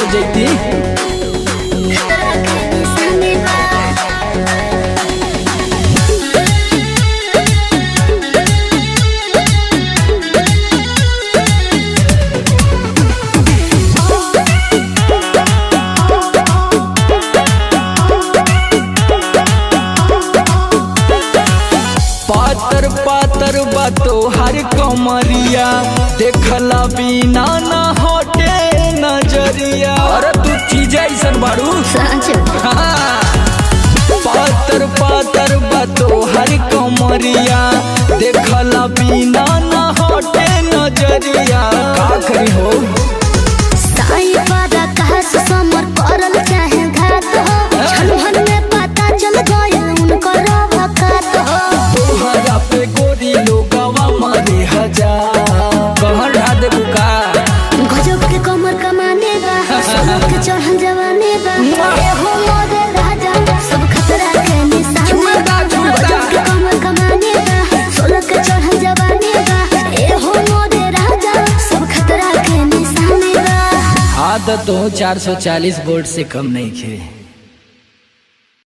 मर जैती। पातर पातर बातो हर कमरिया देखला बिना ना हटे नजरिया। अरे तू चीज ऐसन बाड़ू। हाँ। पातर पातर बातो हर कमरिया देखला बिना ना हटे नजरिया। का करी हो साई वादा कहा समर करल चाहे घात हो छलहन में पता चल गया उनकर वकात हो। तोहरा पे गोरी लोगवा मारे हजार कहर ढा दे बुका। गजब के कमर कमाने बा सब के चढ़न जवाने बा ए हो मोरे राजा सब खतरा के निशाने बा। गजब के कमर कमाने बा सब के चढ़न जवाने बा ए हो मोरे राजा सब खतरा के निशाने बा। आदत हो 440 वोल्ट से कम नहीं खे।